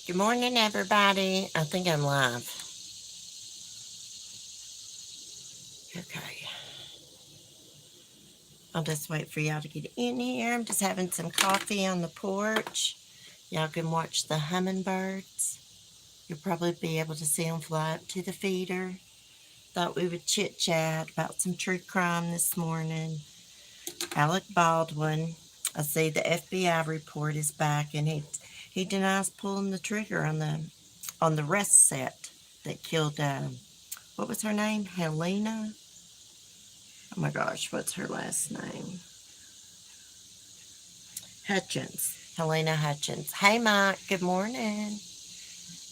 Good morning, everybody. I think I'm live. Okay. I'll just wait for y'all to get in here. I'm just having some coffee on the porch. Y'all can watch the hummingbirds. You'll probably be able to see them fly up to the feeder. Thought we would chit chat about some true crime this morning. Alec Baldwin. I see the FBI report is back, and he denies pulling the trigger on the rest set that killed what was her name? Helena? Oh my gosh, what's her last name? Hutchins. Helena Hutchins. Hey, Mike. Good morning.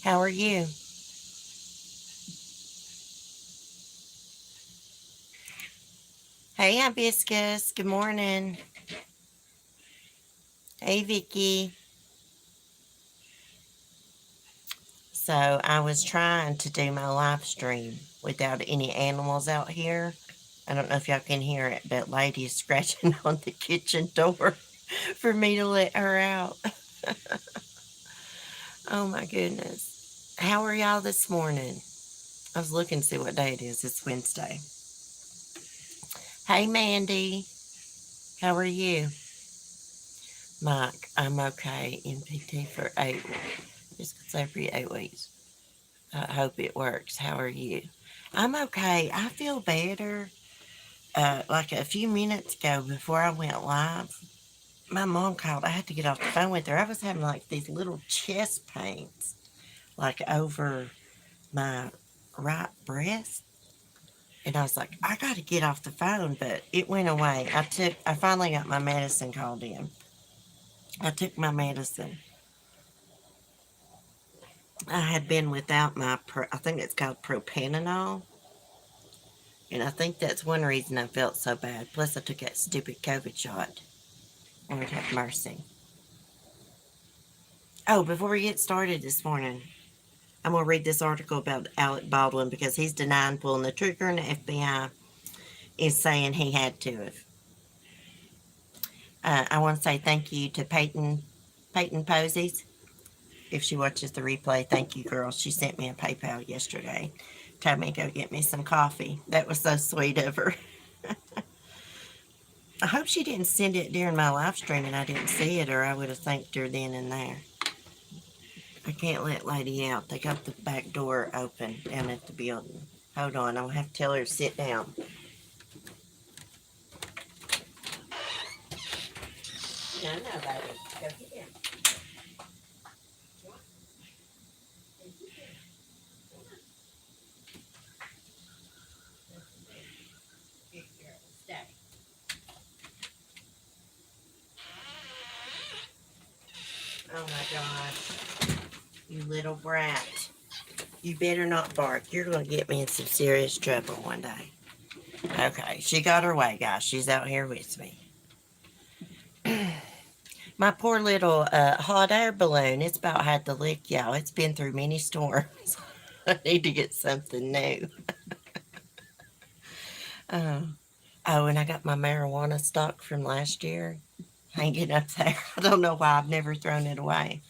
How are you? Hey, Hibiscus. Good morning. Hey, Vicky. So, I was trying to do my live stream without any animals out here. I don't know if y'all can hear it, but Lady is scratching on the kitchen door for me to let her out. Oh, my goodness. How are y'all this morning? I was looking to see what day it is. It's Wednesday. Hey, Mandy. How are you? Mike, I'm okay in PT for 8 weeks. Just say for 8 weeks. I hope it works. How are you? I'm okay. I feel better. Like a few minutes ago before I went live, my mom called. I had to get off the phone with her. I was having like these little chest pains, like over my right breast. And I was like, I got to get off the phone, but it went away. I finally got my medicine called in. I took my medicine. I had been without I think it's called propanol. And I think that's one reason I felt so bad. Plus, I took that stupid COVID shot. Lord have mercy. Oh, before we get started this morning, I'm going to read this article about Alec Baldwin because he's denying pulling the trigger and the FBI is saying he had to have. I want to say thank you to Peyton Posies. If she watches the replay, thank you, girl. She sent me a PayPal yesterday. Told me to go get me some coffee. That was so sweet of her. I hope she didn't send it during my live stream and I didn't see it, or I would have thanked her then and there. I can't let Lady out. They got the back door open down at the building. Hold on, I'll have to tell her to sit down. No, baby. Go get down. Good girl. Stay. Oh my gosh. You little brat. You better not bark. You're going to get me in some serious trouble one day. Okay, she got her way, guys. She's out here with me. My poor little hot air balloon, it's about had to lick, y'all. It's been through many storms. I need to get something new. Oh, and I got my marijuana stock from last year hanging up there. I don't know why I've never thrown it away.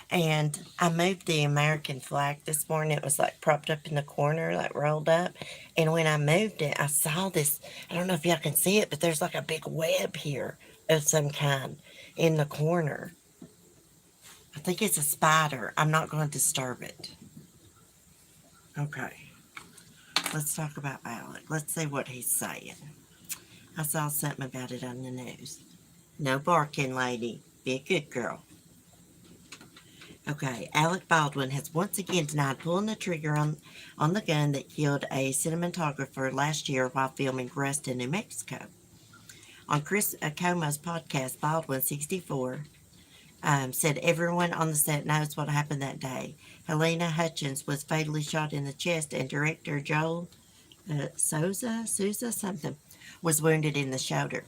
And I moved the American flag this morning. It was like propped up in the corner, like rolled up. And when I moved it, I saw this. I don't know if y'all can see it, but there's like a big web here of some kind in the corner. I think it's a spider. I'm not going to disturb it. Okay. Let's talk about Alec. Let's see what he's saying. I saw something about it on the news. No barking, lady. Be a good girl. Okay, Alec Baldwin has once again denied pulling the trigger on the gun that killed a cinematographer last year while filming Rust in New Mexico. On Chris Como's podcast, Baldwin, 64, said everyone on the set knows what happened that day. Helena Hutchins was fatally shot in the chest, and director Joel Souza something, was wounded in the shoulder.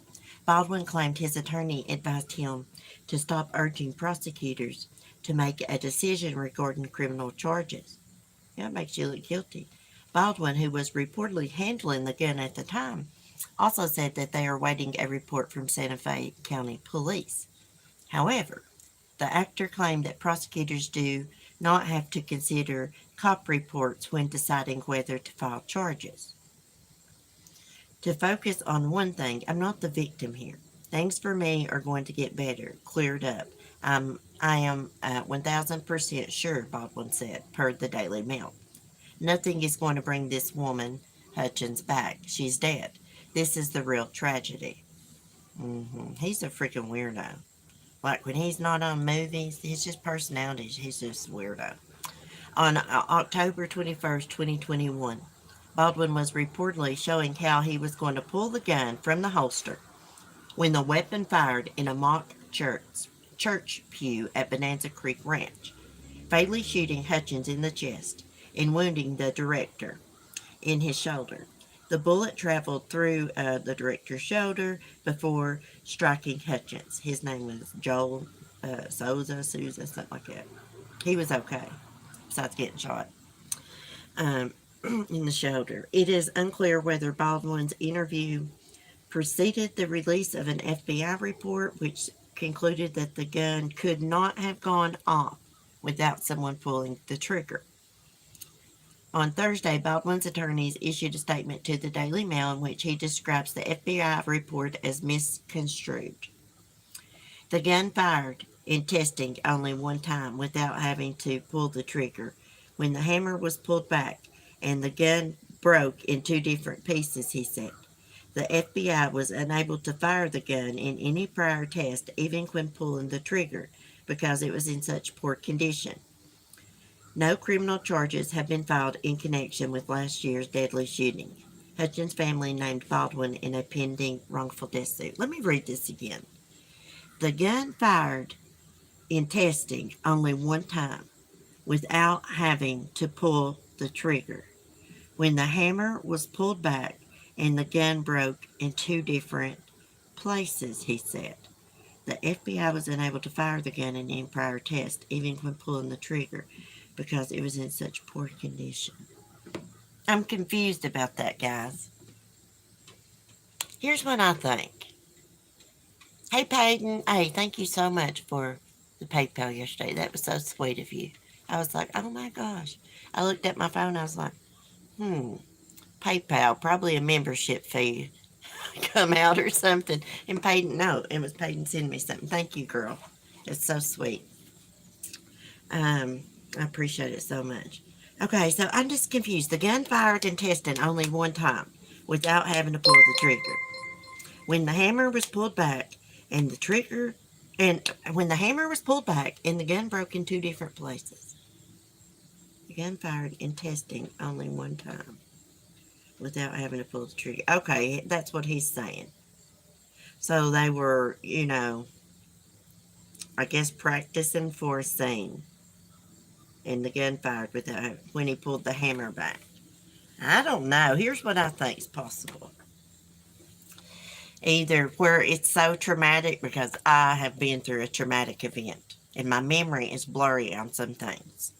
Baldwin claimed his attorney advised him to stop urging prosecutors to make a decision regarding criminal charges. That makes you look guilty. Baldwin, who was reportedly handling the gun at the time, also said that they are waiting a report from Santa Fe County Police. However, The actor claimed that prosecutors do not have to consider cop reports when deciding whether to file charges. To focus on one thing, I'm not the victim here. Things for me are going to get better, cleared up. I am 1000% sure, Baldwin said, per the Daily Mail. Nothing is going to bring this woman, Hutchins, back. She's dead. This is the real tragedy. He's a freaking weirdo. Like when he's not on movies, he's just personalities. He's just a weirdo. On October 21st, 2021, Baldwin was reportedly showing how he was going to pull the gun from the holster when the weapon fired in a mock church pew at Bonanza Creek Ranch, fatally shooting Hutchins in the chest and wounding the director in his shoulder. The bullet traveled through the director's shoulder before striking Hutchins. His name was Joel Souza, something like that. He was okay, besides getting shot in the shoulder. It is unclear whether Baldwin's interview preceded the release of an FBI report, which concluded that the gun could not have gone off without someone pulling the trigger. On Thursday, Baldwin's attorneys issued a statement to the Daily Mail in which he describes the FBI report as misconstrued. The gun fired in testing only one time without having to pull the trigger. When the hammer was pulled back and the gun broke in two different pieces, he said. The FBI was unable to fire the gun in any prior test, even when pulling the trigger, because it was in such poor condition. No criminal charges have been filed in connection with last year's deadly shooting. Hutchins' family named Baldwin in a pending wrongful death suit. Let me read this again. The gun fired in testing only one time without having to pull the trigger. When the hammer was pulled back and the gun broke in two different places, he said. The FBI was unable to fire the gun in any prior test, even when pulling the trigger, because it was in such poor condition. I'm confused about that, guys. Here's what I think. Hey, Peyton. Hey, thank you so much for the PayPal yesterday. That was so sweet of you. I was like, oh my gosh. I looked at my phone. I was like, PayPal, probably a membership fee come out or something. And Peyton, no, it was Peyton sending me something. Thank you, girl. It's so sweet. I appreciate it so much. Okay, so I'm just confused. The gun fired in testing only one time without having to pull the trigger. When the hammer was pulled back and the trigger, and when the hammer was pulled back and the gun broke in two different places. The gun fired in testing only one time without having to pull the trigger. Okay, that's what he's saying. So they were, I guess practicing for a scene. And the gun fired without when he pulled the hammer back. I don't know. Here's what I think is possible. Either where it's so traumatic, because I have been through a traumatic event and my memory is blurry on some things.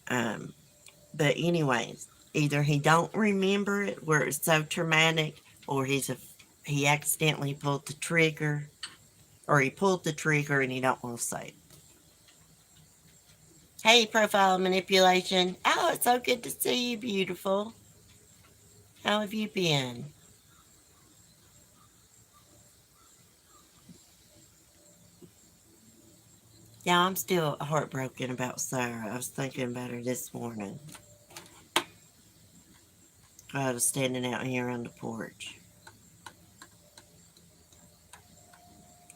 But anyways, either he don't remember it where it's so traumatic, or he accidentally pulled the trigger, or he pulled the trigger and he don't want to say it. Hey, profile manipulation. Oh, it's so good to see you, beautiful. How have you been? Yeah, I'm still heartbroken about Sarah. I was thinking about her this morning. I was standing out here on the porch.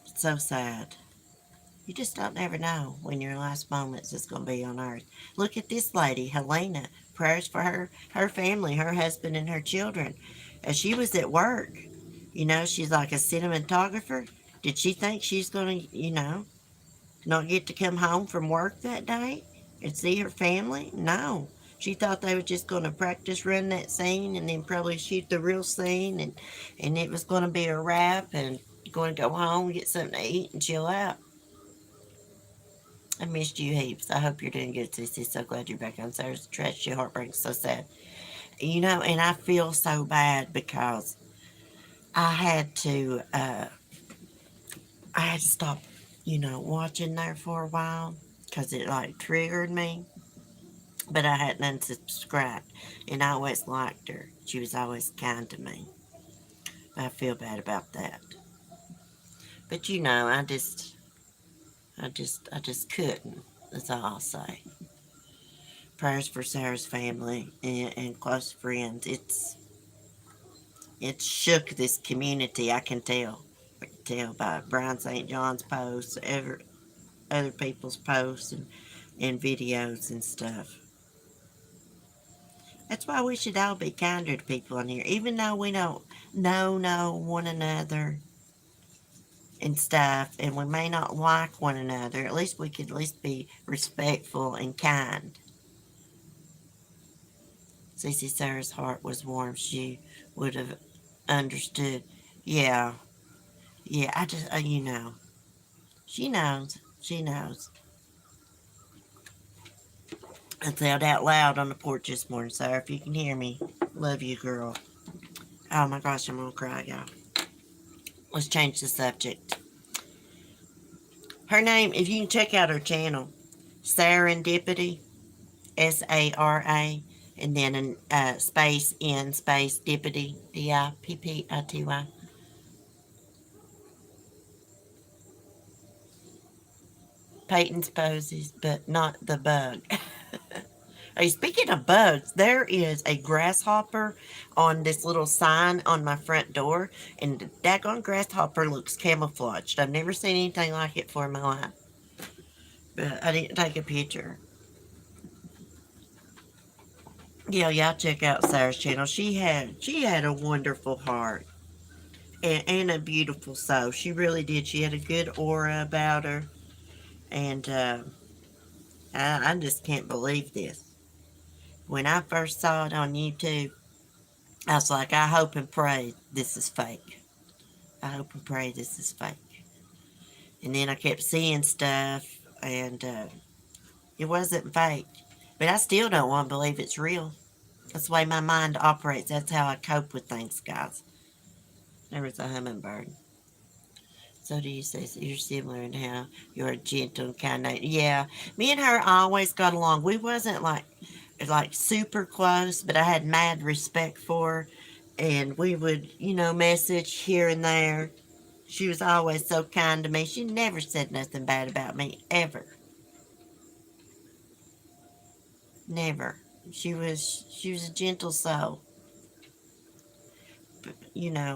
It's so sad. You just don't ever know when your last moments is going to be on earth. Look at this lady, Helena. Prayers for her family, her husband, and her children. As she was at work, she's like a cinematographer. Did she think she's going to, not get to come home from work that day and see her family? No. She thought they were just going to practice run that scene and then probably shoot the real scene, and it was going to be a wrap and going to go home, get something to eat, and chill out. I missed you heaps. I hope you're doing good, Sissy. So glad you're back on. Sarah's trash. Your heart breaks. So sad. And I feel so bad because I had to stop watching there for a while because it like triggered me. But I hadn't unsubscribed, and I always liked her. She was always kind to me. I feel bad about that. But I just couldn't. That's all I'll say. Prayers for Sarah's family and close friends. It's shook this community. I can tell. I can tell by Brian St. John's posts, other people's posts, and videos and stuff. That's why we should all be kinder to people on here, even though we don't know one another and stuff, and we may not like one another. At least we could at least be respectful and kind. Cece Sarah's heart was warm. She would have understood. Yeah, yeah. I just, she knows. She knows. I said out loud on the porch this morning, Sarah. If you can hear me, love you, girl. Oh my gosh, I'm gonna cry, y'all. Let's change the subject. Her name, if you can check out her channel, Serendipity, Sara, and then space in space Dippity, Dippity. Peyton's poses, but not the bug. Hey, speaking of bugs, there is a grasshopper on this little sign on my front door, and the daggone grasshopper looks camouflaged. I've never seen anything like it before in my life, but I didn't take a picture. Yeah, y'all check out Sarah's channel. She had a wonderful heart and a beautiful soul. She really did. She had a good aura about her, and I just can't believe this. When I first saw it on YouTube, I was like, I hope and pray this is fake. I hope and pray this is fake. And then I kept seeing stuff, and it wasn't fake. But I still don't want to believe it's real. That's the way my mind operates. That's how I cope with things, guys. There was a hummingbird. So do you say so you're similar in how you're a gentle and kind of, yeah. Me and her always got along. We wasn't like super close, but I had mad respect for her, and we would message here and there. She was always so kind to me. She never said nothing bad about me ever. Never. She was a gentle soul. But,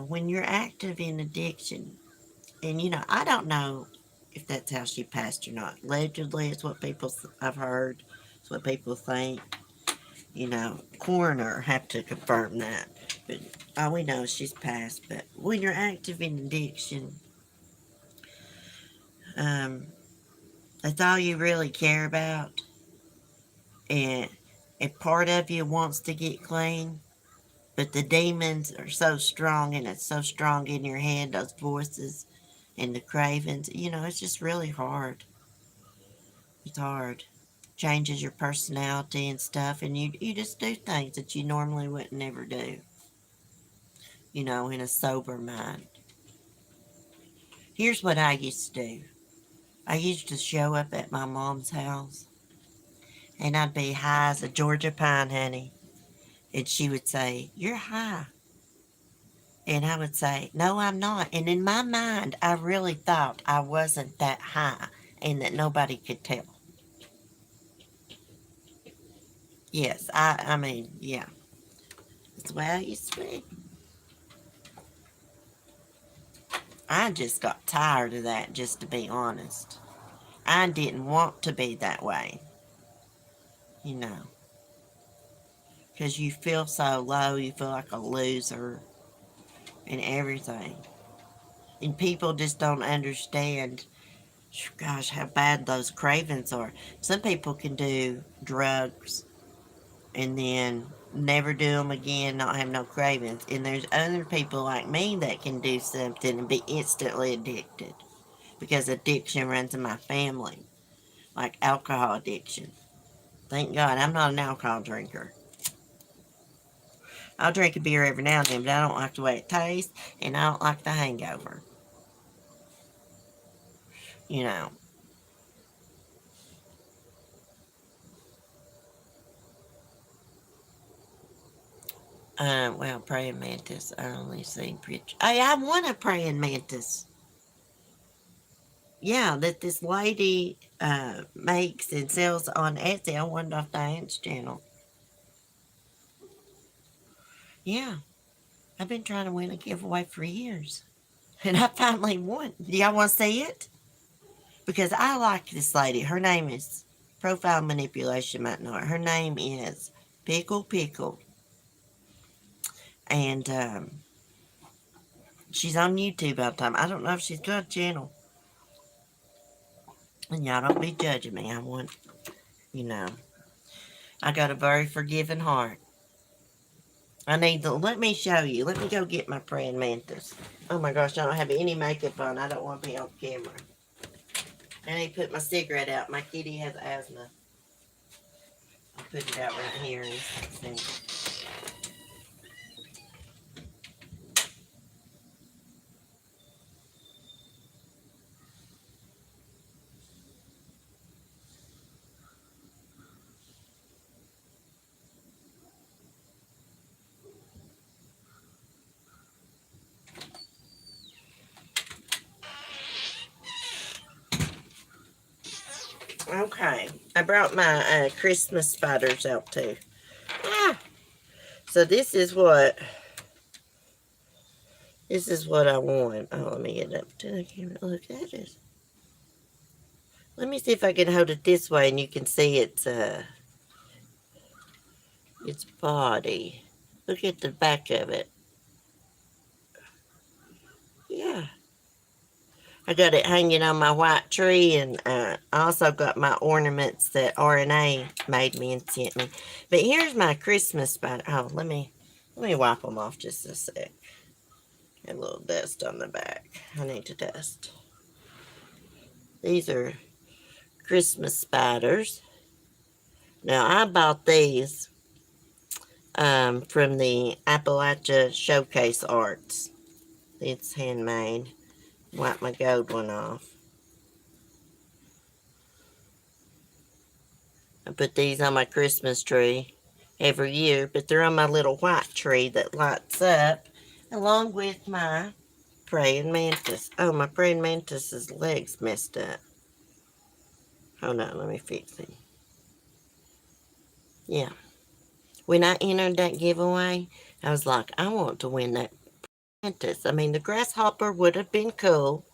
when you're active in addiction, and I don't know if that's how she passed or not. Allegedly, it's what I've heard. It's what people think. Coroner have to confirm that. But all we know is she's passed. But when you're active in addiction, um, that's all you really care about. And if part of you wants to get clean, but the demons are so strong, and it's so strong in your head, those voices and the cravings, it's just really hard. It's hard. Changes your personality and stuff, and you just do things that you normally wouldn't never do, in a sober mind. Here's what I used to do. I used to show up at my mom's house, and I'd be high as a Georgia pine, honey. And she would say, "You're high." And I would say, "No, I'm not." And in my mind, I really thought I wasn't that high and that nobody could tell. Yes, I mean, yeah. That's the way I used to be. I just got tired of that, just to be honest. I didn't want to be that way, you know, because you feel so low, you feel like a loser and everything. And people just don't understand, gosh, how bad those cravings are. Some people can do drugs and then never do them again, not have no cravings. And there's other people like me that can do something and be instantly addicted because addiction runs in my family, like alcohol addiction. Thank God I'm not an alcohol drinker. I'll drink a beer every now and then, but I don't like the way it tastes, and I don't like the hangover. you know. Well, praying mantis, I only seen pictures. I want a praying mantis. Yeah, that this lady makes and sells on Etsy. I wanted off Diane's channel. Yeah, I've been trying to win a giveaway for years. And I finally won. Do y'all want to see it? Because I like this lady. Her name is Profile Manipulation, might know it. Her name is Pickle Pickle. And she's on YouTube all the time. I don't know if she's got a channel. And y'all don't be judging me. I want, you know, I got a very forgiving heart. I need to, let me show you. Let me go get my praying mantis. Oh my gosh, I don't have any makeup on. I don't want to be on camera. I need to put my cigarette out. My kitty has asthma. I'll put it out right here and see. Okay, I brought my Christmas spiders out too. Ah, so this is what I want. Oh, let me get up to the camera. Look at it. Let me see if I can hold it this way and you can see its body. Look at the back of it. Yeah. I got it hanging on my white tree, and I also got my ornaments that RNA made me and sent me. But here's my Christmas spider. Oh, let me wipe them off just a sec. Got a little dust on the back. I need to dust. These are Christmas spiders. Now, I bought these from the Appalachia Showcase Arts. It's handmade. Wipe my gold one off. I put these on my Christmas tree every year, but they're on my little white tree that lights up, along with my praying mantis. Oh, my praying mantis's legs messed up. Hold on, let me fix it. Yeah. When I entered that giveaway, I was like, I want to win that mantis. I mean, the grasshopper would have been cool,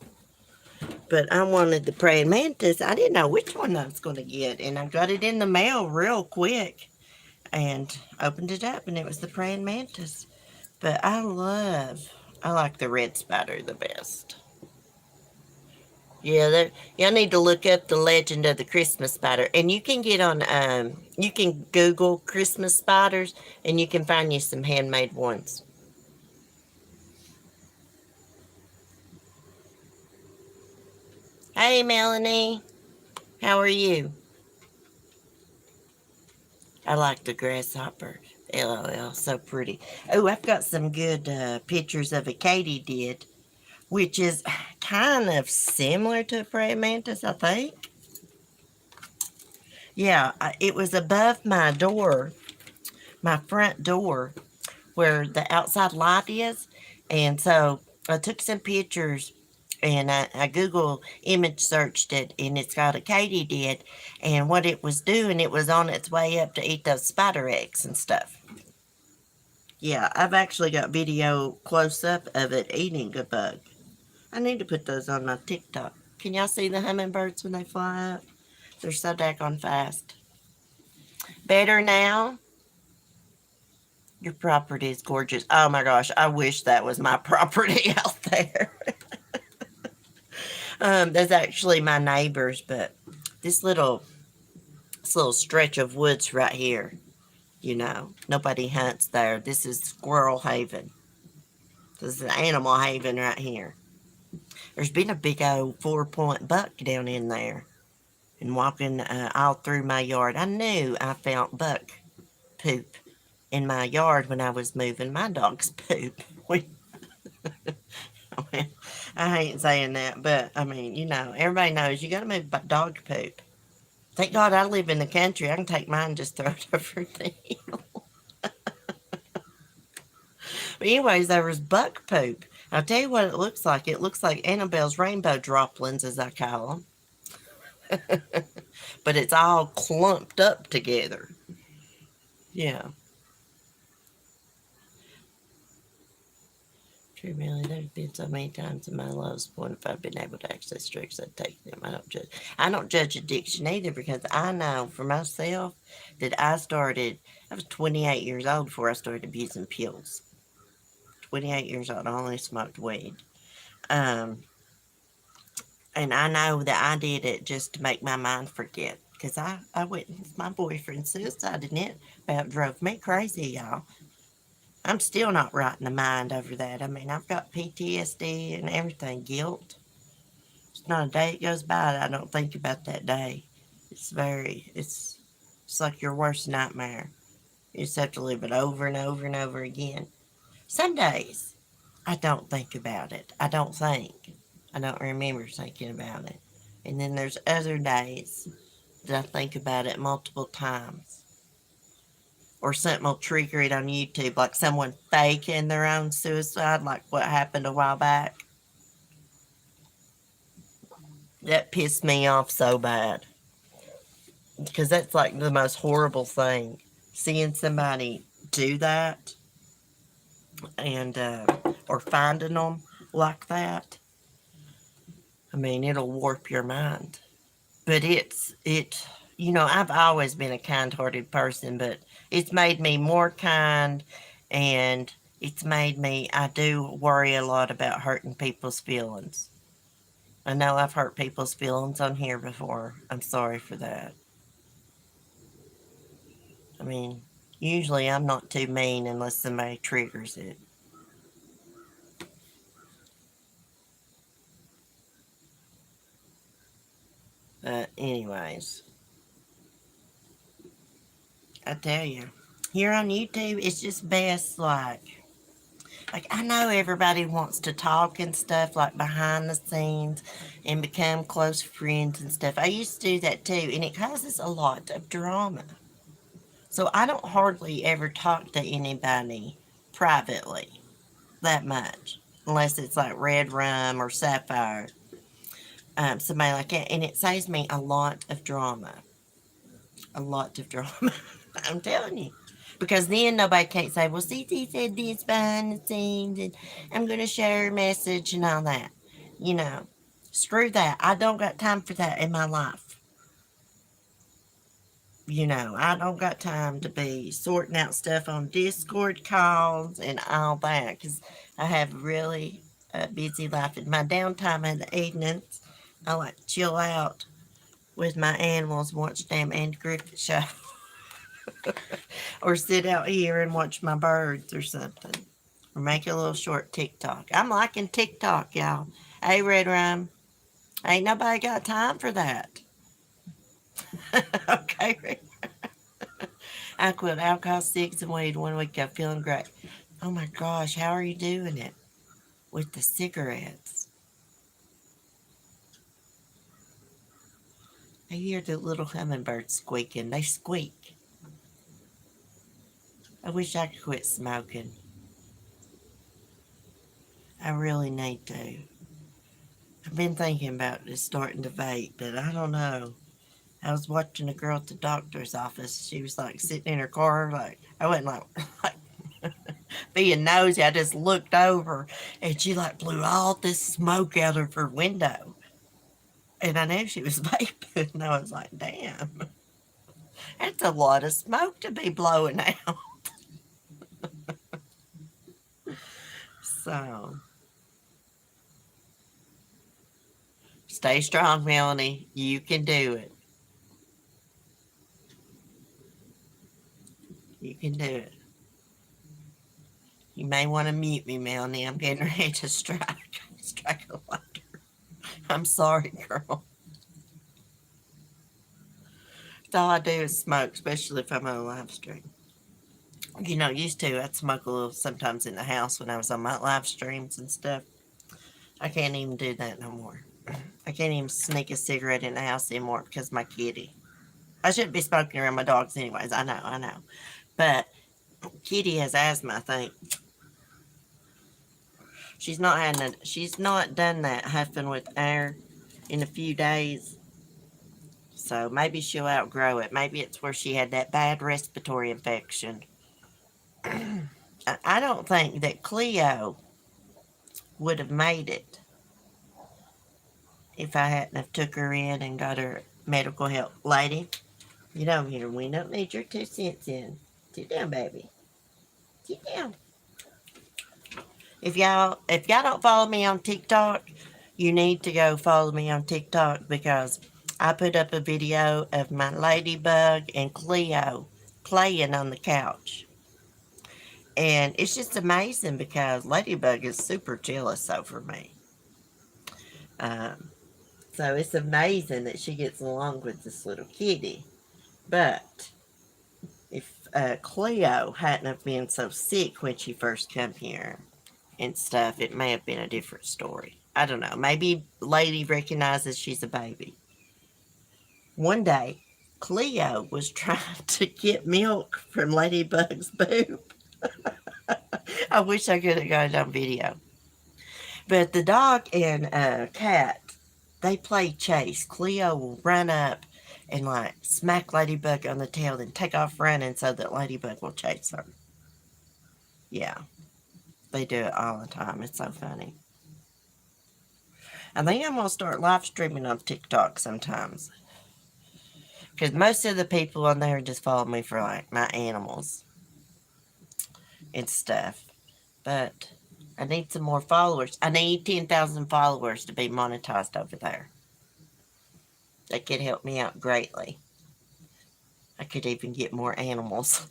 but I wanted the praying mantis. I didn't know which one I was going to get, and I got it in the mail real quick and opened it up, and it was the praying mantis. But I like the red spider the best. Yeah, y'all need to look up the legend of the Christmas spider, and you can get on you can Google Christmas spiders, and you can find you some handmade ones. Hey, Melanie, how are you? I like the grasshopper. LOL, so pretty. Oh, I've got some good pictures of a katydid, which is kind of similar to a praying mantis, I think. Yeah, it was above my door, my front door, where the outside light is. And so I took some pictures and I Google image searched it, and it's got a katydid. And what it was doing, it was on its way up to eat those spider eggs and stuff. Yeah, I've actually got video close up of it eating a bug. I need to put those on my TikTok. Can y'all see the hummingbirds when they fly up? They're so daggone fast. Better now? Your property is gorgeous. Oh my gosh, I wish that was my property out there. That's actually my neighbor's, but this little stretch of woods right here, nobody hunts there. This is squirrel haven. This is an animal haven right here. There's been a big old 4-point buck down in there, and walking all through my yard. I knew I found buck poop in my yard when I was moving my dog's poop. I ain't saying that, but I mean, everybody knows you got to move dog poop. Thank God I live in the country. I can take mine and just throw it over the hill. But anyways, there was buck poop. I'll tell you what it looks like. It looks like Annabelle's rainbow droplings, as I call them. But it's all clumped up together. Yeah. True, really. There's been so many times in my lowest point if I've been able to access tricks, I'd take them. I don't judge addiction either because I know for myself that I was 28 years old before I started abusing pills. 28 years old, I only smoked weed. Um, and I know that I did it just to make my mind forget because I witnessed my boyfriend suicide and it about drove me crazy, y'all. I'm still not right in the mind over that. I mean, I've got PTSD and everything, guilt. It's not a day that goes by that I don't think about that day. It's like your worst nightmare. You just have to live it over and over and over again. Some days, I don't think about it. I don't think. I don't remember thinking about it. And then there's other days that I think about it multiple times. Or something will trigger it on YouTube, like someone faking their own suicide, like what happened a while back. That pissed me off so bad. Because that's like the most horrible thing. Seeing somebody do that and, or finding them like that. I mean, it'll warp your mind. But I've always been a kind-hearted person, but it's made me more kind, and I do worry a lot about hurting people's feelings. I know I've hurt people's feelings on here before. I'm sorry for that. I mean, usually I'm not too mean unless somebody triggers it. But anyways, I tell you, here on YouTube, it's just best like I know everybody wants to talk and stuff like behind the scenes and become close friends and stuff. I used to do that too, and it causes a lot of drama. So I don't hardly ever talk to anybody privately that much, unless it's like Red Rum or Sapphire, somebody like that, and it saves me a lot of drama. A lot of drama. I'm telling you. Because then nobody can't say, well, CC said this behind the scenes and I'm going to share her message and all that. You know, screw that. I don't got time for that in my life. I don't got time to be sorting out stuff on Discord calls and all that because I have a really busy life. In my downtime in the evenings, I like to chill out with my animals and watch damn Andy Griffith show. Or sit out here and watch my birds or something. Or make a little short TikTok. I'm liking TikTok, y'all. Hey, Red Rum. Ain't nobody got time for that. Okay, Red. I quit alcohol, cigs, and weed 1 week ago, feeling great. Oh my gosh, how are you doing it with the cigarettes? I hear the little hummingbirds squeaking. They squeak. I wish I could quit smoking. I really need to. I've been thinking about just starting to vape, but I don't know. I was watching a girl at the doctor's office. She was like sitting in her car, like I wasn't like being nosy. I just looked over, and she like blew all this smoke out of her window, and I knew she was vaping. And I was like, "Damn, that's a lot of smoke to be blowing out." So stay strong, Melanie. You can do it. You can do it. You may want to mute me, Melanie. I'm getting ready to strike a lighter. I'm sorry, girl. That's all I do is smoke, especially if I'm on a live stream. Used to, I'd smoke a little sometimes in the house when I was on my live streams and stuff. I can't even do that no more. I can't even sneak a cigarette in the house anymore because my kitty. I shouldn't be smoking around my dogs anyways. I know. But Kitty has asthma, I think. She's not done that huffing with air in a few days. So maybe she'll outgrow it. Maybe it's where she had that bad respiratory infection. I don't think that Cleo would have made it if I hadn't have took her in and got her medical help. Lady, you don't hear. We don't need your 2 cents in. Sit down, baby. Sit down. If y'all don't follow me on TikTok, you need to go follow me on TikTok because I put up a video of my ladybug and Cleo playing on the couch. And it's just amazing because Ladybug is super jealous over me. Um, so it's amazing that she gets along with this little kitty. But if Cleo hadn't have been so sick when she first come here and stuff, it may have been a different story. I don't know. Maybe Lady recognizes she's a baby. One day, Cleo was trying to get milk from Ladybug's boob. I wish I could have got it on video. But the dog and cat, they play chase. Cleo will run up and like smack Ladybug on the tail, then take off running so that Ladybug will chase her. Yeah, they do it all the time. It's so funny. I think I'm gonna start live streaming on TikTok sometimes. Because most of the people on there just follow me for like my animals and stuff. But I need some more followers. I need 10,000 followers to be monetized over there. That could help me out greatly. I could even get more animals.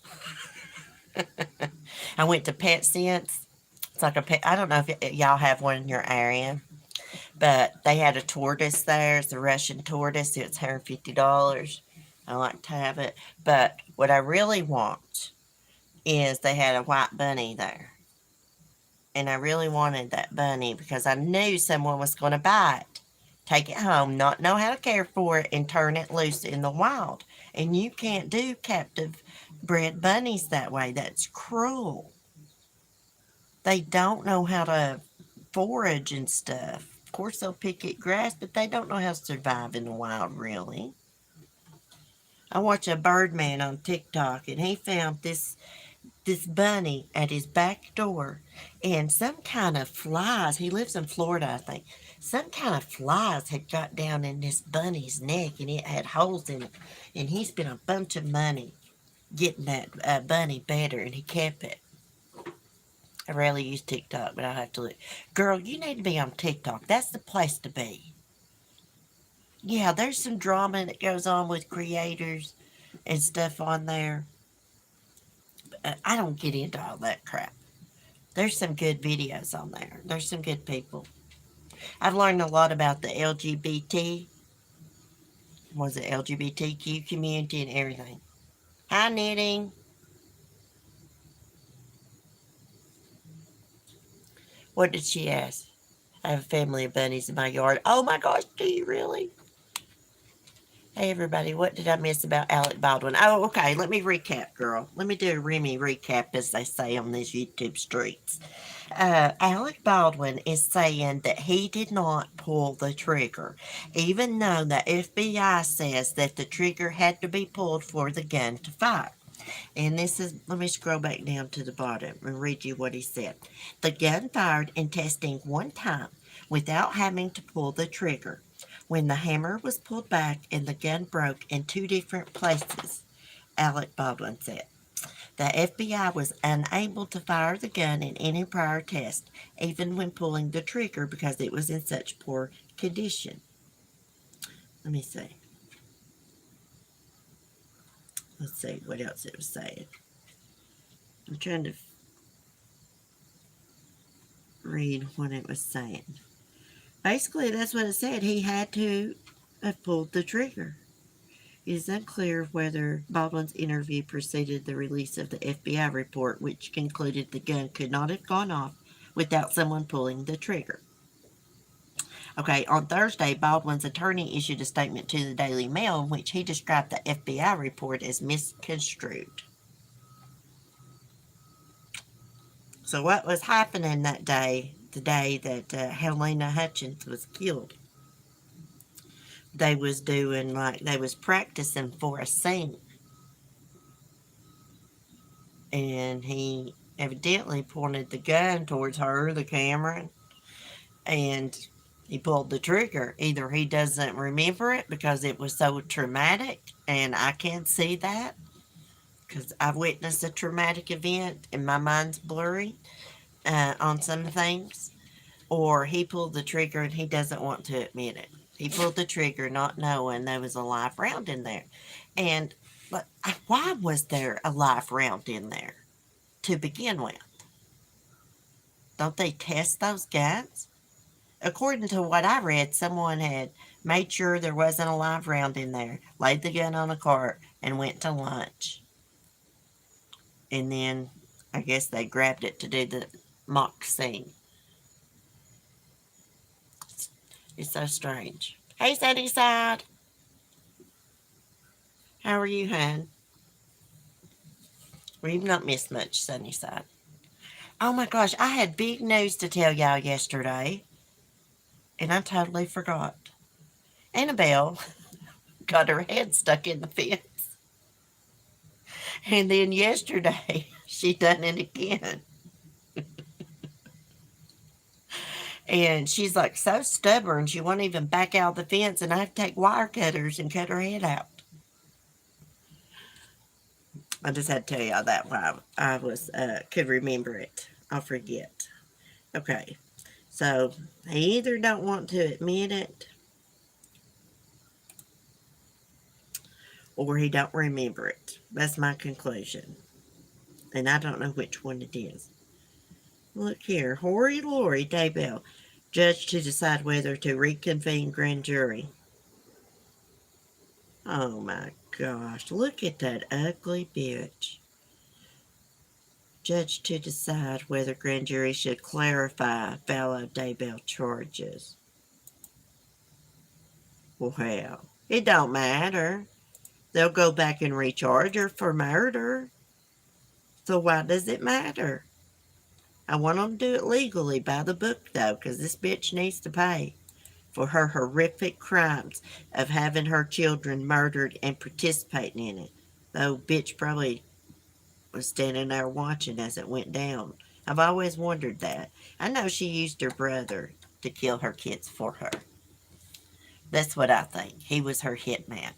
I went to PetSense. It's like a pet. I don't know if y'all have one in your area, but they had a tortoise there. It's a Russian tortoise. It's $150. I like to have it. But what I really want is they had a white bunny there. And I really wanted that bunny because I knew someone was going to buy it, take it home, not know how to care for it, and turn it loose in the wild. And you can't do captive bred bunnies that way. That's cruel. They don't know how to forage and stuff. Of course, they'll pick at grass, but they don't know how to survive in the wild, really. I watch a Birdman on TikTok, and he found this bunny at his back door, and some kind of flies, he lives in Florida, I think, some kind of flies had got down in this bunny's neck, and it had holes in it, and he spent a bunch of money getting that bunny better, and he kept it. I rarely use TikTok, but I'll have to look. Girl, you need to be on TikTok. That's the place to be. Yeah, there's some drama that goes on with creators and stuff on there. I don't get into all that crap. There's some good videos on there. There's some good people. I've learned a lot about the LGBTQ community and everything. Hi, Knitting. What did she ask? I have a family of bunnies in my yard. Oh my gosh, do you really? Hey everybody, what did I miss about Alec Baldwin? Oh, okay, let me recap, girl. Let me do a Remy recap, as they say on these YouTube streets. Alec Baldwin is saying that he did not pull the trigger, even though the FBI says that the trigger had to be pulled for the gun to fire. And this is, let me scroll back down to the bottom and read you what he said. The gun fired in testing one time without having to pull the trigger. When the hammer was pulled back and the gun broke in 2 different places, Alec Baldwin said. The FBI was unable to fire the gun in any prior test, even when pulling the trigger because it was in such poor condition. Let me see. Let's see what else it was saying. I'm trying to read what it was saying. Basically, that's what it said. He had to have pulled the trigger. It is unclear whether Baldwin's interview preceded the release of the FBI report, which concluded the gun could not have gone off without someone pulling the trigger. Okay, on Thursday, Baldwin's attorney issued a statement to the Daily Mail in which he described the FBI report as misconstrued. So what was happening that day, the day that Helena Hutchins was killed? They was doing they was practicing for a scene. And he evidently pointed the gun towards her, the camera, and he pulled the trigger. Either he doesn't remember it because it was so traumatic, and I can't see that because I've witnessed a traumatic event and my mind's blurry on some things, or he pulled the trigger and he doesn't want to admit it. He pulled the trigger not knowing there was a live round in there. And but why was there a live round in there to begin with? Don't they test those guns? According to what I read, someone had made sure there wasn't a live round in there, laid the gun on a cart, and went to lunch. And then I guess they grabbed it to do the mock scene. It's so strange. Hey, Sunnyside. How are you, hon? We've not missed much, Sunnyside. Oh my gosh, I had big news to tell y'all yesterday, and I totally forgot. Annabelle got her head stuck in the fence. And then yesterday, she done it again. And she's like so stubborn, she won't even back out the fence, and I have to take wire cutters and cut her head out. I just had to tell y'all that while I was could remember it. I'll forget. Okay, so he either don't want to admit it, or he don't remember it. That's my conclusion, and I don't know which one it is. Look here, Hoary Lori Daybell, judge to decide whether to reconvene grand jury. Oh my gosh, look at that ugly bitch. Judge to decide whether grand jury should clarify fellow Daybell charges. Well, it don't matter. They'll go back and recharge her for murder. So why does it matter? I want them to do it legally by the book, though, because this bitch needs to pay for her horrific crimes of having her children murdered and participating in it. Though bitch probably was standing there watching as it went down. I've always wondered that. I know she used her brother to kill her kids for her. That's what I think. He was her hitman.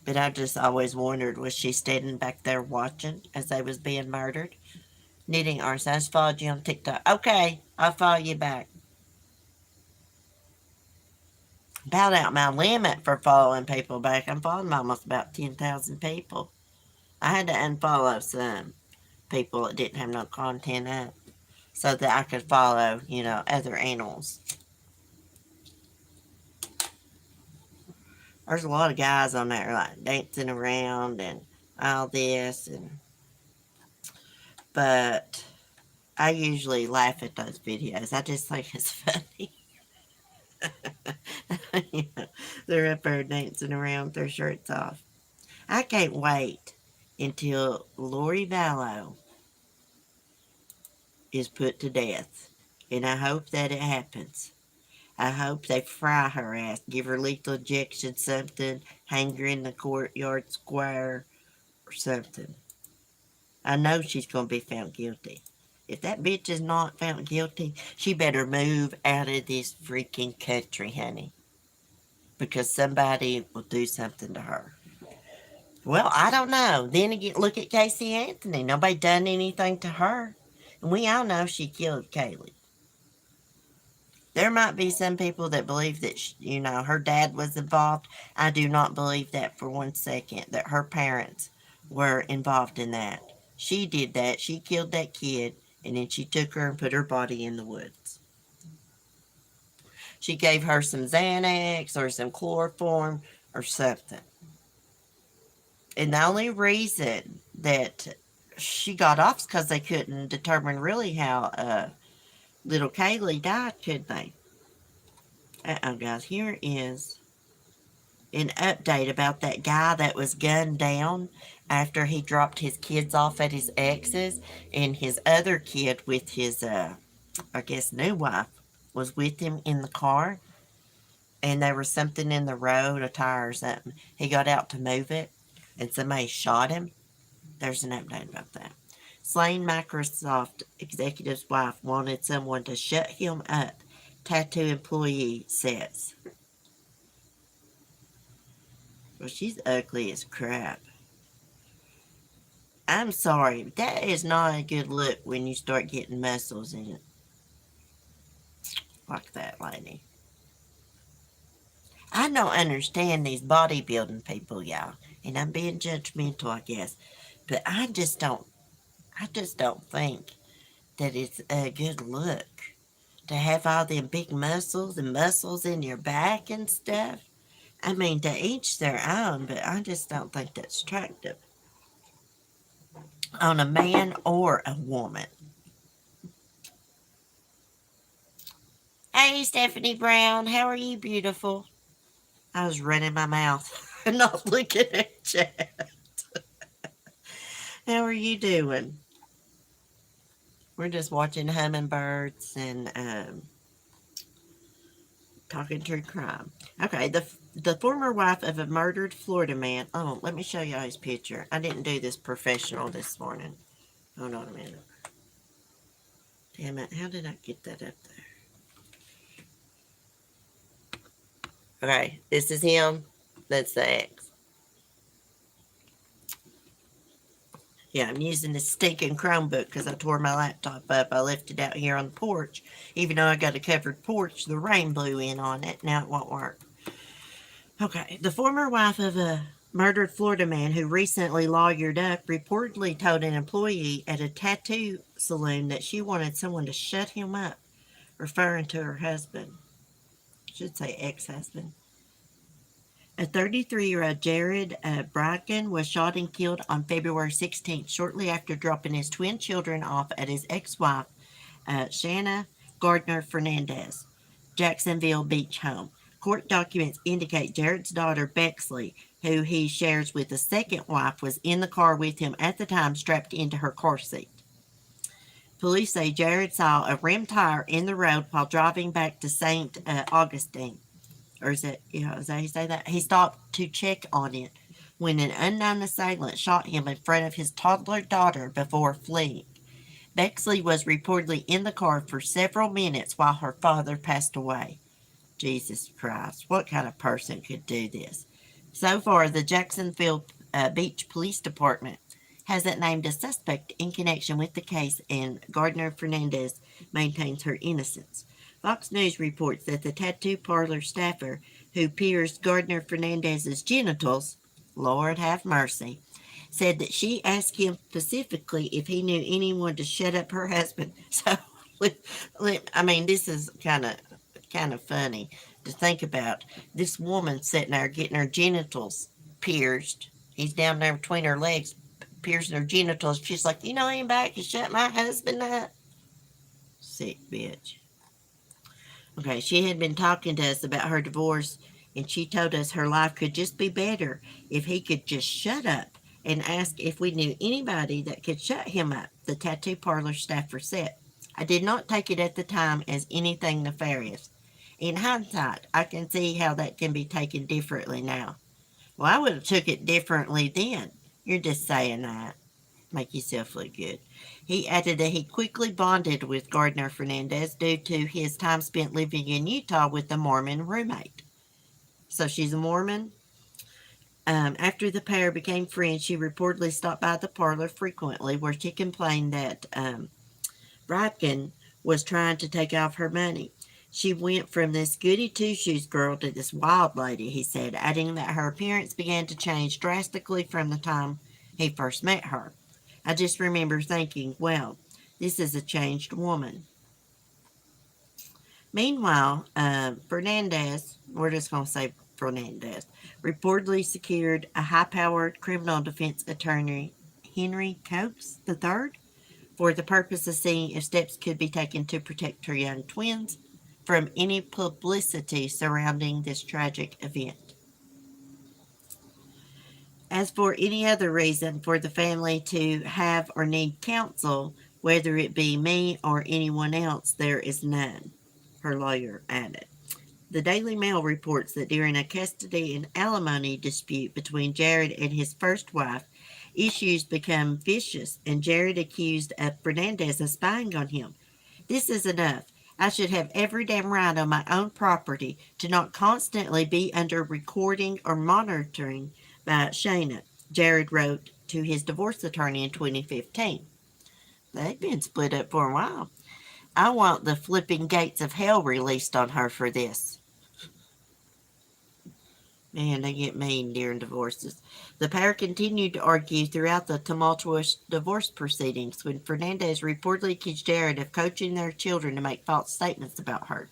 But I just always wondered, was she standing back there watching as they was being murdered? Knitting arms. I just followed you on TikTok. Okay, I'll follow you back. About out my limit for following people back. I'm following almost about 10,000 people. I had to unfollow some people that didn't have no content up so that I could follow, other animals. There's a lot of guys on there like dancing around and all this, but I usually laugh at those videos. I just think it's funny. They're up there dancing around with their shirts off. I can't wait until Lori Vallow is put to death, and I hope that it happens. I hope they fry her ass, give her lethal injection, something, hang her in the courtyard square, or something. I know she's going to be found guilty. If that bitch is not found guilty, she better move out of this freaking country, honey. Because somebody will do something to her. Well, I don't know. Then again, look at Casey Anthony. Nobody done anything to her. And we all know she killed Kaylee. There might be some people that believe that, her dad was involved. I do not believe that for 1 second, that her parents were involved in that. She did that. She killed that kid, and then she took her and put her body in the woods. She gave her some Xanax or some chloroform or something. And the only reason that she got off is because they couldn't determine really how little Kaylee died, couldn't they? Guys, here is an update about that guy that was gunned down after he dropped his kids off at his ex's, and his other kid with his, I guess, new wife was with him in the car, and there was something in the road, a tire or something. He got out to move it, and somebody shot him. There's an update about that. Slain Microsoft executive's wife wanted someone to shut him up, tattoo employee says. Well, she's ugly as crap. I'm sorry, that is not a good look when you start getting muscles in it. Like that lady. I don't understand these bodybuilding people, y'all. And I'm being judgmental, I guess. But I just don't think that it's a good look to have all them big muscles and muscles in your back and stuff. I mean, to each their own, but I just don't think that's attractive on a man or a woman. Hey, Stephanie Brown, how are you, beautiful? I was running my mouth and not looking at chat. How are you doing? We're just watching hummingbirds and talking true crime. Okay, the former wife of a murdered Florida man. Oh, let me show you his picture. I didn't do this professional this morning. Hold on a minute. Damn it, how did I get that up there? Okay, this is him. That's the ex. Yeah, I'm using this stinking Chromebook because I tore my laptop up. I left it out here on the porch. Even though I got a covered porch, the rain blew in on it. Now it won't work. Okay, the former wife of a murdered Florida man who recently lawyered up reportedly told an employee at a tattoo salon that she wanted someone to shut him up, referring to her husband. I should say ex-husband. A 33-year-old Jared Bracken was shot and killed on February 16th, shortly after dropping his twin children off at his ex-wife, Shanna Gardner Fernandez, Jacksonville Beach home. Court documents indicate Jared's daughter, Bexley, who he shares with the second wife, was in the car with him at the time, strapped into her car seat. Police say Jared saw a rim tire in the road while driving back to St. Augustine. Or is that how you say that? He stopped to check on it when an unknown assailant shot him in front of his toddler daughter before fleeing. Bexley was reportedly in the car for several minutes while her father passed away. Jesus Christ, what kind of person could do this? So far, the Jacksonville Beach Police Department hasn't named a suspect in connection with the case, and Gardner Fernandez maintains her innocence. Fox News reports that the tattoo parlor staffer who pierced Gardner Fernandez's genitals, Lord have mercy, said that she asked him specifically if he knew anyone to shut up her husband. So, I mean, this is kind of funny to think about. This woman sitting there getting her genitals pierced. He's down there between her legs, piercing her genitals. She's like, you know anybody can shut my husband up? Sick bitch. Okay, she had been talking to us about her divorce, and she told us her life could just be better if he could just shut up, and asked if we knew anybody that could shut him up, the tattoo parlor staffer said. I did not take it at the time as anything nefarious. In hindsight, I can see how that can be taken differently now. Well, I would have took it differently then. You're just saying that. Make yourself look good. He added that he quickly bonded with Gardner Fernandez due to his time spent living in Utah with a Mormon roommate. So she's a Mormon. After the pair became friends, she reportedly stopped by the parlor frequently, where she complained that Bracken was trying to take off her money. She went from this goody two-shoes girl to this wild lady, he said, adding that her appearance began to change drastically from the time he first met her. I just remember thinking, well, this is a changed woman. Meanwhile, Fernandez, we're just going to say Fernandez, reportedly secured a high-powered criminal defense attorney, Henry Coates III, for the purpose of seeing if steps could be taken to protect her young twins from any publicity surrounding this tragic event. As for any other reason for the family to have or need counsel, whether it be me or anyone else, there is none, her lawyer added. The Daily Mail reports that during a custody and alimony dispute between Jared and his first wife, issues become vicious, and Jared accused of Fernandez of spying on him. This is enough. I should have every damn right on my own property to not constantly be under recording or monitoring by Shayna, Jared wrote to his divorce attorney in 2015. They've been split up for a while. I want the flipping gates of hell released on her for this. Man, they get mean during divorces. The pair continued to argue throughout the tumultuous divorce proceedings when Fernandez reportedly accused Jared of coaching their children to make false statements about her.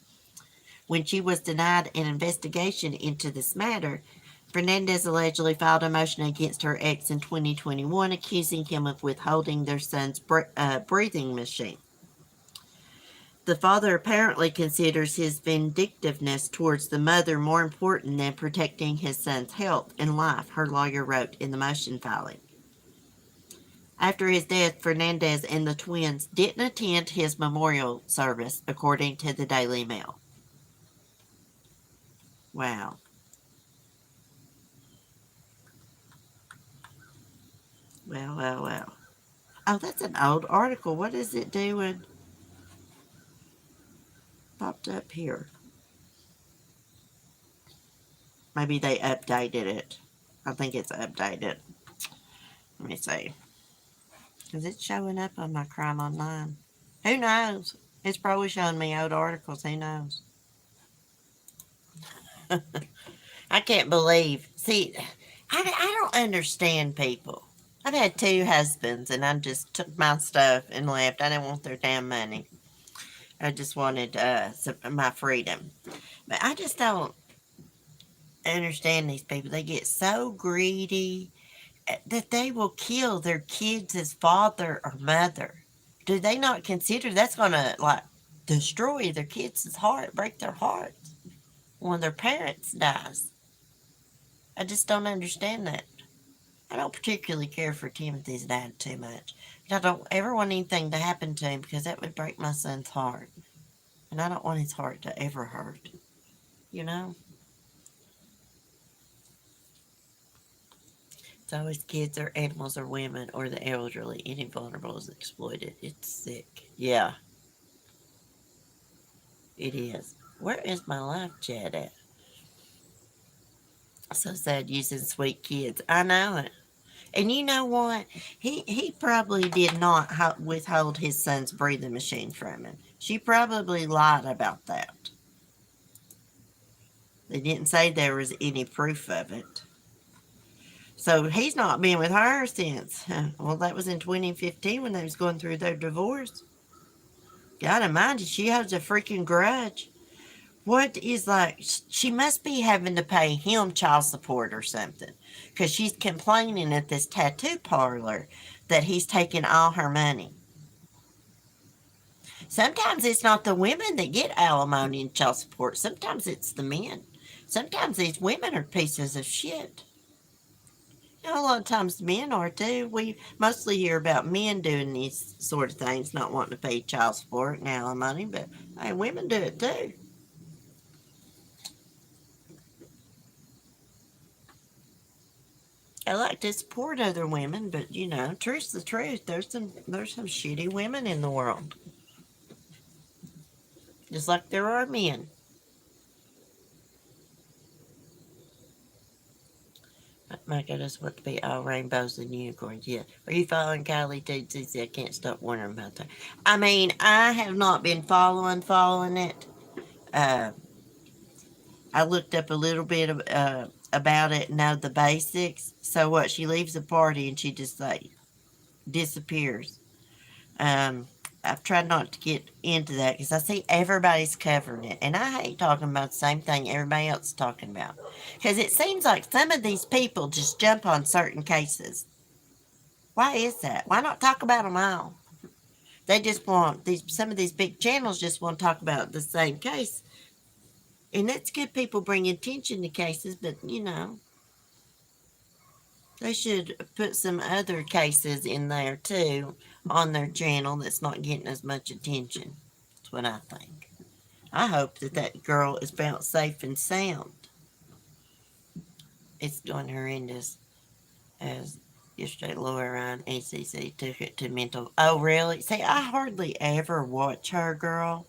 When she was denied an investigation into this matter, Fernandez allegedly filed a motion against her ex in 2021, accusing him of withholding their son's breathing machine. The father apparently considers his vindictiveness towards the mother more important than protecting his son's health and life, her lawyer wrote in the motion filing. After his death, Fernandez and the twins didn't attend his memorial service, according to the Daily Mail. Wow. Well. Oh, that's an old article. What is it doing? Popped up here. Maybe they updated it. I think it's updated. Let me see. Is it showing up on my Crime Online? Who knows? It's probably showing me old articles. Who knows? I can't believe. See, I don't understand people. I've had 2 husbands, and I just took my stuff and left. I didn't want their damn money. I just wanted my freedom. But I just don't understand these people. They get so greedy that they will kill their kids' father or mother. Do they not consider that's going to, like, destroy their kids' heart, break their hearts when their parents dies? I just don't understand that. I don't particularly care for Timothy's dad too much. I don't ever want anything to happen to him because that would break my son's heart. And I don't want his heart to ever hurt. You know? It's always kids or animals or women or the elderly. Any vulnerable is exploited. It's sick. Yeah. It is. Where is my live chat at? So sad using sweet kids. I know it. And you know what? He probably did not withhold his son's breathing machine from him. She probably lied about that. They didn't say there was any proof of it. So he's not been with her since, well, that was in 2015 when they was going through their divorce. God almighty, she has a freaking grudge. What is like, she must be having to pay him child support or something. Because she's complaining at this tattoo parlor that he's taking all her money. Sometimes it's not the women that get alimony and child support. Sometimes it's the men. Sometimes these women are pieces of shit. You know, a lot of times men are too. We mostly hear about men doing these sort of things, not wanting to pay child support and alimony, but hey, women do it too. I like to support other women, but you know, truth's the truth. There's some shitty women in the world. Just like there are men. My goodness, what to be all rainbows and unicorns? Yeah. Are you following Kylie TCC? I can't stop wondering about that. I mean, I have not been following it. I looked up a little bit about it and know the basics. So what? She leaves a party and she just like disappears. I've tried not to get into that because I see everybody's covering it, and I hate talking about the same thing everybody else is talking about. Because it seems like some of these people just jump on certain cases. Why is that? Why not talk about them all? They just want some of these big channels just want to talk about the same case. And it's good people bring attention to cases, but they should put some other cases in there too on their channel that's not getting as much attention. That's what I think. I hope that girl is found safe and sound. It's doing horrendous. As yesterday, Laura on ACC took it to mental. Oh, really? See, I hardly ever watch her, girl.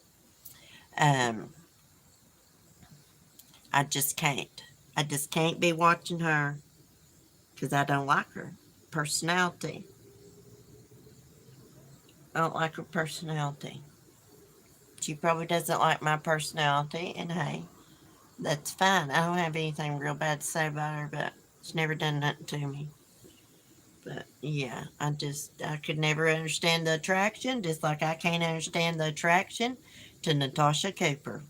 Um, I just can't. I just can't be watching her because I don't like her personality. I don't like her personality. She probably doesn't like my personality, and hey, that's fine. I don't have anything real bad to say about her, but she's never done nothing to me. But yeah, I could never understand the attraction, just like I can't understand the attraction to Natasha Cooper.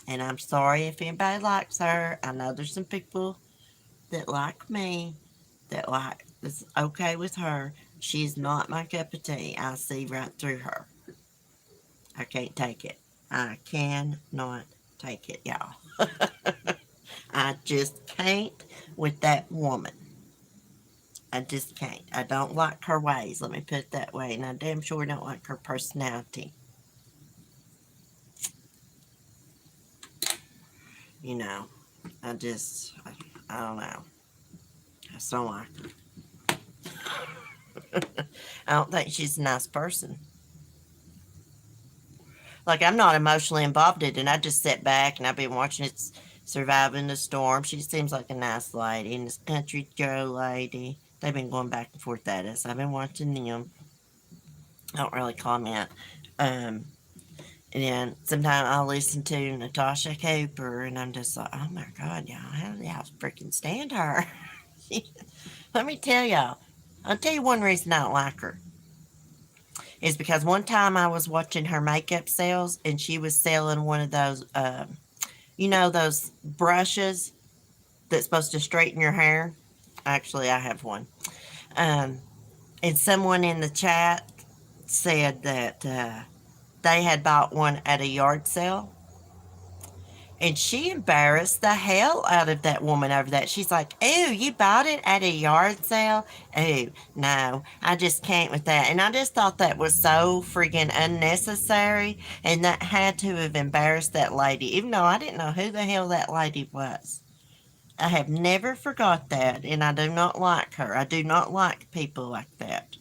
And I'm sorry if anybody likes her. I know there's some people that like me that like it's okay with her. She's not my cup of tea. I see right through her. I can't take it. I cannot take it, y'all. I just can't with that woman. I just can't. I don't like her ways, let me put it that way. And I damn sure don't like her personality. You know, I don't know. I just don't like her. I don't think she's a nice person. Like, I'm not emotionally involved in it, and I just sit back and I've been watching it surviving the storm. She seems like a nice lady, and this country girl lady, they've been going back and forth at us. I've been watching them. I don't really comment. And then sometimes I'll listen to Natasha Cooper, and I'm just like, oh my God, y'all, how do y'all freaking stand her? Let me tell y'all, I'll tell you one reason I don't like her. Is because one time I was watching her makeup sales, and she was selling one of those, those brushes that's supposed to straighten your hair. Actually, I have one. Um, and someone in the chat said that they had bought one at a yard sale. And she embarrassed the hell out of that woman over that. She's like, "Ooh, you bought it at a yard sale? Ooh, no, I just can't with that." And I just thought that was so freaking unnecessary. And that had to have embarrassed that lady, even though I didn't know who the hell that lady was. I have never forgot that, and I do not like her. I do not like people like that.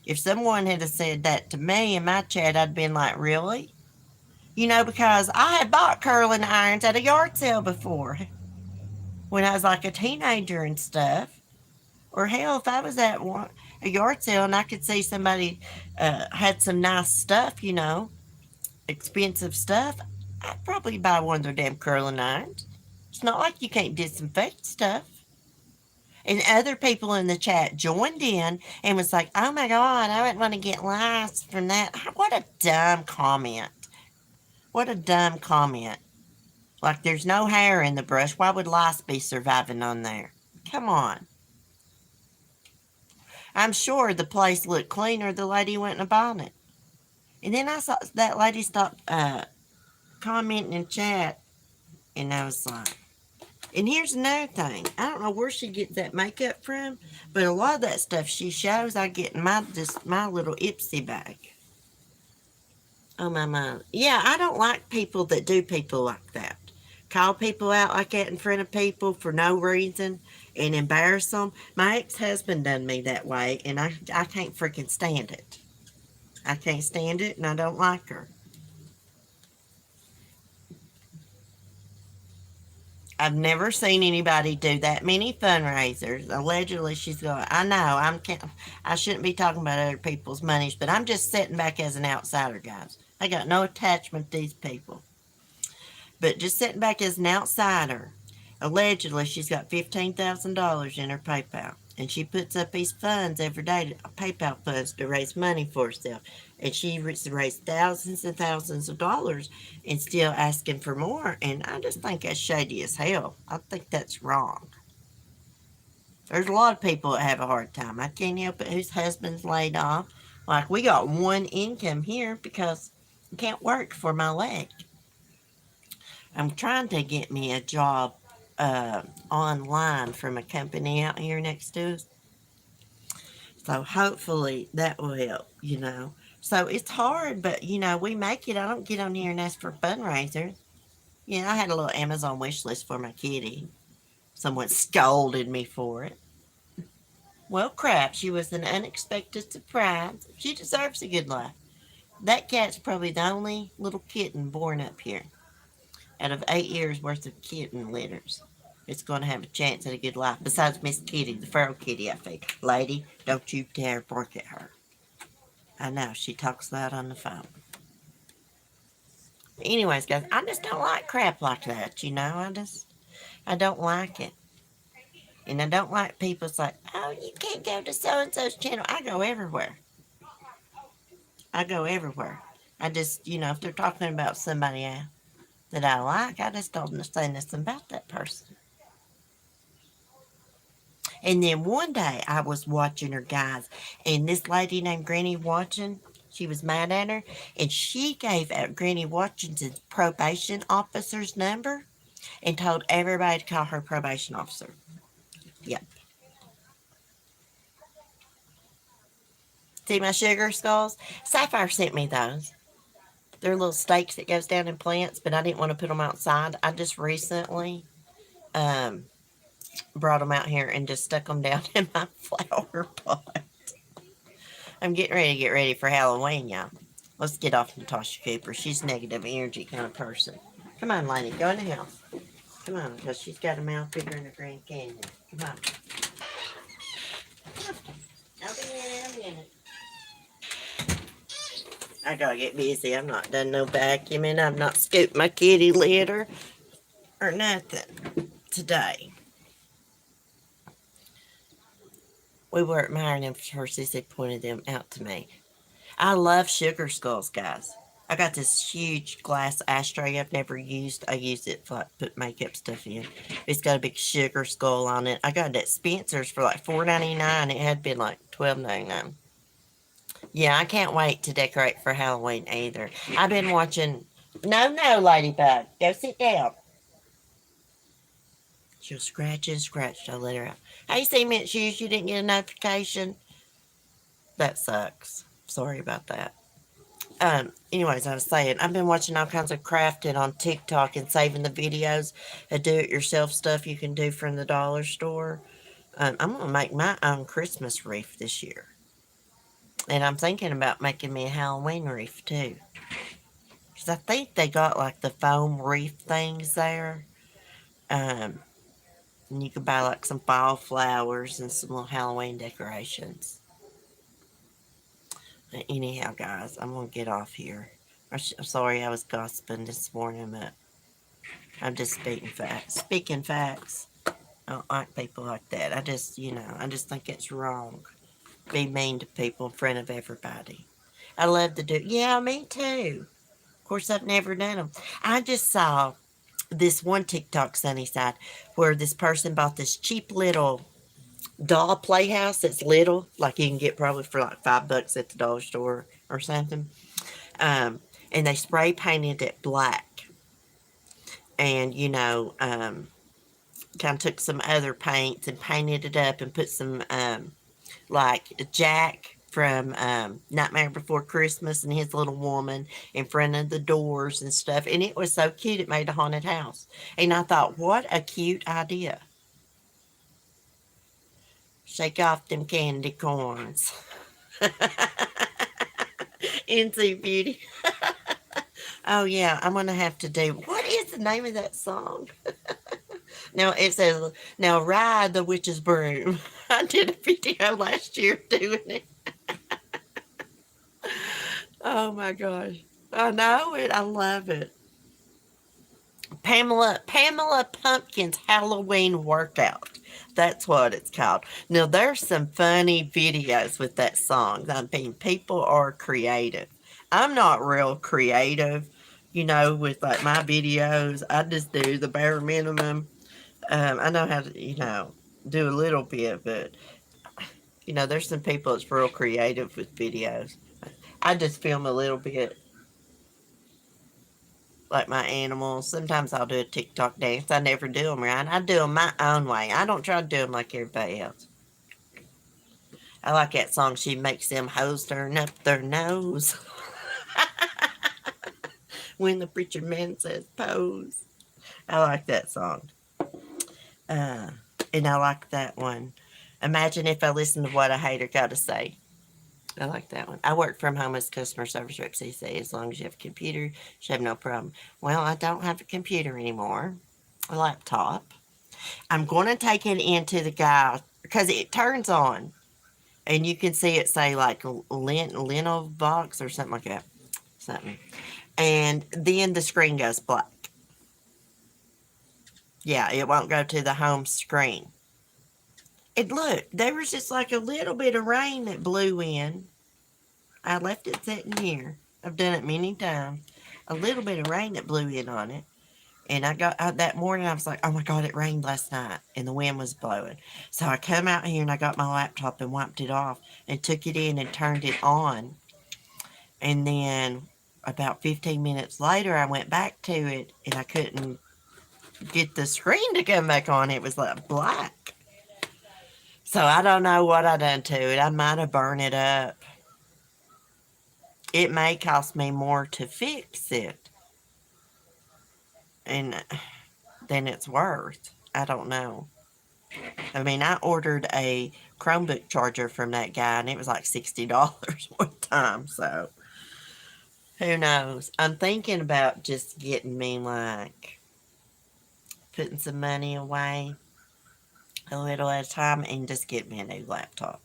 If someone had said that to me in my chat, I'd been like, really? Because I had bought curling irons at a yard sale before when I was like a teenager and stuff. Or hell, if I was at a yard sale and I could see somebody had some nice stuff, expensive stuff, I'd probably buy one of their damn curling irons. It's not like you can't disinfect stuff. And other people in the chat joined in and was like, oh my God, I wouldn't want to get lice from that. What a dumb comment. What a dumb comment. Like there's no hair in the brush. Why would lice be surviving on there? Come on. I'm sure the place looked cleaner. The lady went and bought it. And then I saw that lady stop commenting in chat. And I was like, and here's another thing. I don't know where she gets that makeup from, but a lot of that stuff she shows, I get in my little Ipsy bag. Oh my mind. Yeah, I don't like people that do people like that. Call people out like that in front of people for no reason and embarrass them. My ex-husband done me that way, and I can't freaking stand it. I can't stand it, and I don't like her. I've never seen anybody do that many fundraisers. Allegedly, she's going, I know, I shouldn't be talking about other people's monies, but I'm just sitting back as an outsider, guys. I got no attachment to these people. But just sitting back as an outsider, allegedly, she's got $15,000 in her PayPal. And she puts up these funds every day, PayPal funds, to raise money for herself. And she raised thousands and thousands of dollars and still asking for more. And I just think that's shady as hell. I think that's wrong. There's a lot of people that have a hard time. I can't help it whose husband's laid off. Like, we got one income here because I can't work for my leg. I'm trying to get me a job online from a company out here next to us. So hopefully that will help. So it's hard, but we make it. I don't get on here and ask for fundraisers. I had a little Amazon wish list for my kitty. Someone scolded me for it. Well, crap, she was an unexpected surprise. She deserves a good life. That cat's probably the only little kitten born up here. Out of 8 years worth of kitten litters, it's going to have a chance at a good life. Besides Miss Kitty, the feral kitty I feed. Lady, don't you dare bark at her. I know, she talks loud on the phone. Anyways, guys, I just don't like crap like that. I don't like it. And I don't like people like, oh, you can't go to so-and-so's channel. I go everywhere. I go everywhere. I just, if they're talking about somebody that I like, I just don't say nothing about that person. And then one day I was watching her, guys, and this lady named Granny Watson, she was mad at her, and she gave out Granny Watson's probation officer's number and told everybody to call her probation officer. Yep. See my sugar skulls? Sapphire sent me those. They're little stakes that goes down in plants, but I didn't want to put them outside. I just recently brought them out here and just stuck them down in my flower pot. I'm getting ready for Halloween, y'all. Let's get off Natasha Cooper. She's a negative energy kind of person. Come on, Lady, go in the house. Come on, because she's got a mouth bigger than a Grand Canyon. Come on. I'll be in a minute. I gotta get busy. I've not done no vacuuming. I've not scooped my kitty litter or nothing today. We were admiring them first as they pointed them out to me. I love sugar skulls, guys. I got this huge glass ashtray I've never used. I use it for put makeup stuff in. It's got a big sugar skull on it. I got it at Spencer's for like $4.99. It had been like $12.99. Yeah, I can't wait to decorate for Halloween either. I've been watching. No, Ladybug, go sit down. She'll scratch and scratch. I'll let her out. Hey, Cement Shoes, you didn't get a notification? That sucks. Sorry about that. Anyways, I was saying, I've been watching all kinds of crafting on TikTok and saving the videos of do-it-yourself stuff you can do from the dollar store. I'm going to make my own Christmas wreath this year. And I'm thinking about making me a Halloween wreath, too. Because I think they got, like, the foam wreath things there. And you can buy, like, some fall flowers and some little Halloween decorations. Anyhow, guys, I'm going to get off here. I'm sorry I was gossiping this morning, but I'm just speaking facts. Speaking facts. I don't like people like that. I just think it's wrong. Be mean to people in front of everybody. I love to do, yeah, me too. Of course, I've never done them. I just saw this one TikTok, Sunnyside, where this person bought this cheap little doll playhouse that's little, like you can get probably for like $5 at the dollar store or something. And they spray painted it black. And, kind of took some other paints and painted it up and put some, like Jack from Nightmare Before Christmas and his little woman in front of the doors and stuff. And it was so cute, it made a haunted house. And I thought, what a cute idea. Shake off them candy corns. NC Beauty. Oh, yeah, I'm going to have to do, what is the name of that song? Now, it says, now ride the witch's broom. I did a video last year doing it. Oh, my gosh. I know it. I love it. Pamela Pumpkin's Halloween Workout. That's what it's called. Now, there's some funny videos with that song. I mean, people are creative. I'm not real creative, with like my videos. I just do the bare minimum. I know how to, do a little bit, but You know, there's some people that's real creative with videos. I just film a little bit, like my animals. Sometimes I'll do a TikTok dance. I never do them right. I do them my own way. I don't try to do them like everybody else. I like that song. She makes them hoes turn up their nose when the preacher man says pose. I like that song. Uh, and I like that one. Imagine if I listened to what a hater got to say. I like that one. I work from home as customer service rep, CC. As long as you have a computer, you should have no problem. Well, I don't have a computer anymore, a laptop. I'm going to take it into the guy because it turns on and you can see it say like Leno box or something like that. Something. And then the screen goes black. Yeah, it won't go to the home screen. And look, there was just like a little bit of rain that blew in. I left it sitting here. I've done it many times. A little bit of rain that blew in on it. And I got out that morning, I was like, oh my God, it rained last night. And the wind was blowing. So I come out here and I got my laptop and wiped it off and took it in and turned it on. And then about 15 minutes later, I went back to it and I couldn't get the screen to come back on. It was like black. So I don't know what I done to it. I might have burned it up. It may cost me more to fix it and than it's worth. I don't know. I mean, I ordered a Chromebook charger from that guy and it was like $60 one time. So who knows? I'm thinking about just getting me like putting some money away a little at a time and just get me a new laptop.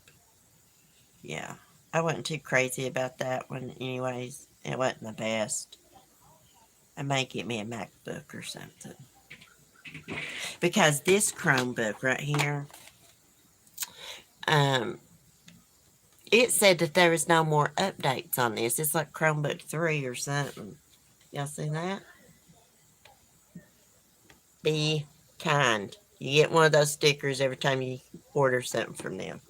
Yeah. I wasn't too crazy about that one anyways. It wasn't the best. I may get me a MacBook or something. Because this Chromebook right here, um, it said that there was no more updates on this. It's like Chromebook 3 or something. Y'all see that? Be kind. You get one of those stickers every time you order something from them.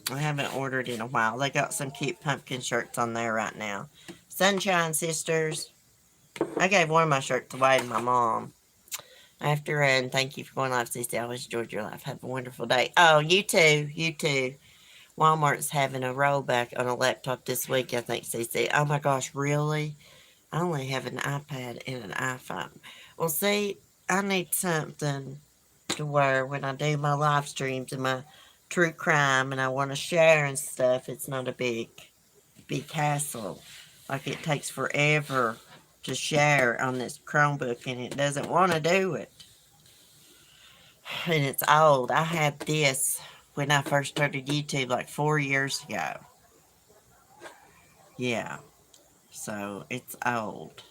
I haven't ordered in a while. They got some cute pumpkin shirts on there right now. Sunshine Sisters. I gave one of my shirts away to my mom. I have to run. Thank you for going live, Cece. I always enjoyed your life. Have a wonderful day. Oh, you too. You too. Walmart's having a rollback on a laptop this week, I think, Cece. Oh my gosh, really? I only have an iPad and an iPhone. Well, see, I need something to where when I do my live streams and my true crime and I want to share and stuff, it's not a big hassle. Like it takes forever to share on this Chromebook and it doesn't want to do it. And it's old. I had this when I first started YouTube like 4 years ago. Yeah. So it's old.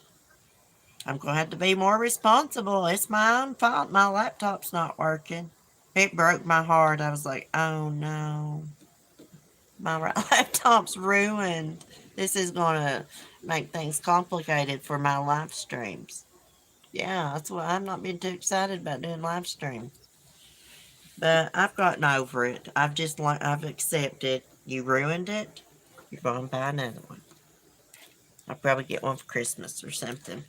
I'm going to have to be more responsible. It's my own fault. My laptop's not working. It broke my heart. I was like, oh no. My laptop's ruined. This is going to make things complicated for my live streams. Yeah, that's why I'm not being too excited about doing live streams. But I've gotten over it. I've accepted. You ruined it. You're going to buy another one. I'll probably get one for Christmas or something.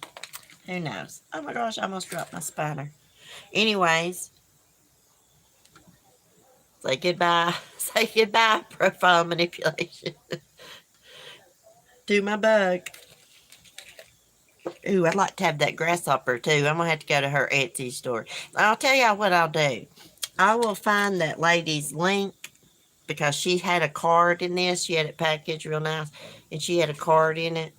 Who knows? Oh my gosh, I almost dropped my spider. Anyways, say goodbye. Say goodbye, profile manipulation. To my bug. Ooh, I'd like to have that grasshopper too. I'm going to have to go to her Etsy store. I'll tell y'all what I'll do. I will find that lady's link because she had a card in this. She had it packaged real nice and she had a card in it.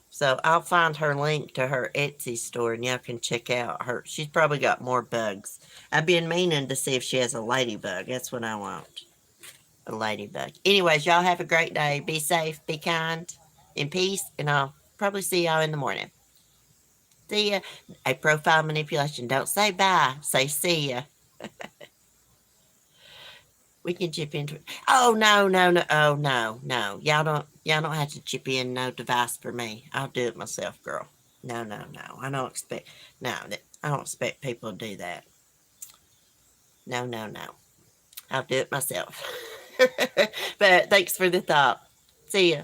So I'll find her link to her Etsy store and y'all can check out her. She's probably got more bugs. I've been meaning to see if she has a ladybug. That's what I want. A ladybug. Anyways, y'all have a great day. Be safe, be kind, in peace, and I'll probably see y'all in the morning. See ya. A profile manipulation. Don't say bye. Say see ya. We can chip into it. Oh no, no, no. Oh no, no. Y'all don't have to chip in no device for me. I'll do it myself, girl. No, no, no. I don't expect I don't expect people to do that. No, no, no. I'll do it myself. But thanks for the thought. See ya.